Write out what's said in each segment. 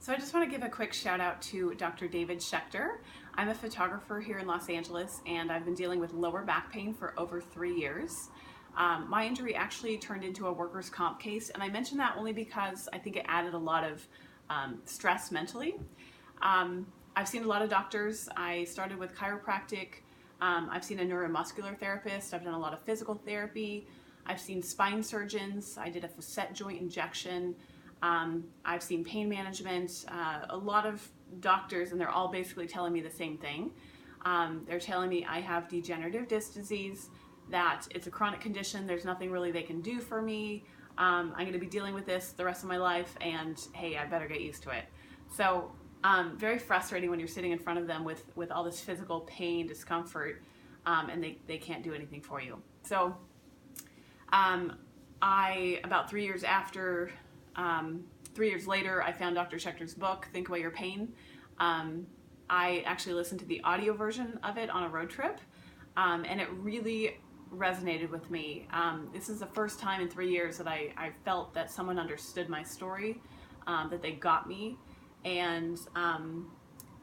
So I just want to give a quick shout out to Dr. David Schechter. I'm a photographer here in Los Angeles, and I've been dealing with lower back pain for over 3 years. My injury actually turned into a workers' comp case, and I mention that only because I think it added a lot of stress mentally. I've seen a lot of doctors. I started with chiropractic. I've seen a neuromuscular therapist. I've done a lot of physical therapy. I've seen spine surgeons. I did a facet joint injection. I've seen pain management, a lot of doctors, and they're all basically telling me the same thing. They're telling me I have degenerative disc disease, that it's a chronic condition, there's nothing really they can do for me, I'm going to be dealing with this the rest of my life, and hey, I better get used to it. So very frustrating when you're sitting in front of them with all this physical pain, discomfort, and they can't do anything for you. So about 3 years after, 3 years later, I found Dr. Schechter's book, Think Away Your Pain. I actually listened to the audio version of it on a road trip, and it really resonated with me. This is the first time in 3 years that I felt that someone understood my story, that they got me, and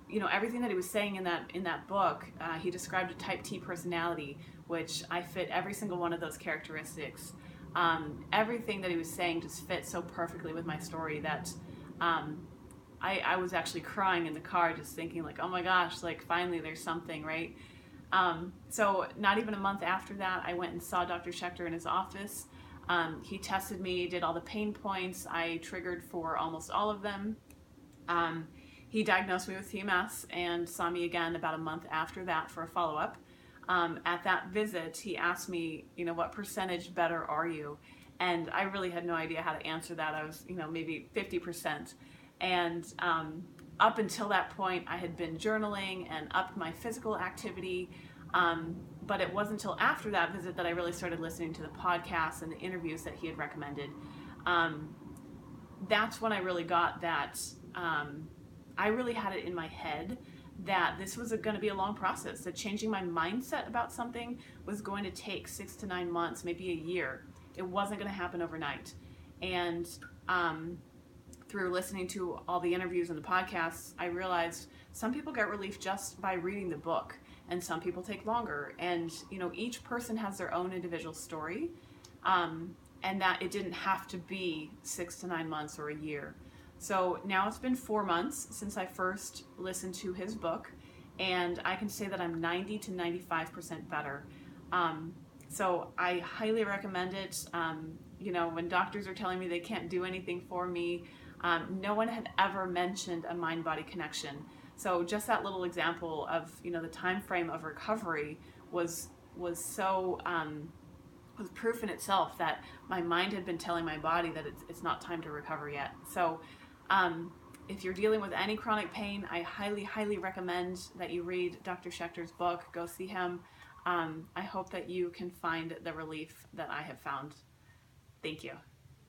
you know, everything that he was saying in that book, he described a type T personality, which I fit every single one of those characteristics. Everything that he was saying just fit so perfectly with my story that I was actually crying in the car, just thinking like, oh my gosh, like finally there's something, right? So not even a month after that, I went and saw Dr. Schechter in his office. He tested me, did all the pain points. I triggered for almost all of them. He diagnosed me with TMS and saw me again about a month after that for a follow-up. At that visit, he asked me, you know, what percentage better are you? And I really had no idea how to answer that. I was, you know, maybe 50%. And up until that point, I had been journaling and upped my physical activity. But it wasn't until after that visit that I really started listening to the podcasts and the interviews that he had recommended. That's when I really got that. I really had it in my head that this was going to be a long process, that changing my mindset about something was going to take 6 to 9 months, maybe a year. It wasn't going to happen overnight. And through listening to all the interviews and the podcasts, I realized some people get relief just by reading the book, and some people take longer. And you know, each person has their own individual story, and that it didn't have to be 6 to 9 months or a year. So now it's been 4 months since I first listened to his book, and I can say that I'm 90 to 95% better. So I highly recommend it. You know, when doctors are telling me they can't do anything for me, no one had ever mentioned a mind-body connection. So just that little example of, you know, the time frame of recovery was so was proof in itself that my mind had been telling my body that it's not time to recover yet. So if you're dealing with any chronic pain, I highly recommend that you read Dr. Schechter's book. Go see him. I hope that you can find the relief that I have found. Thank you.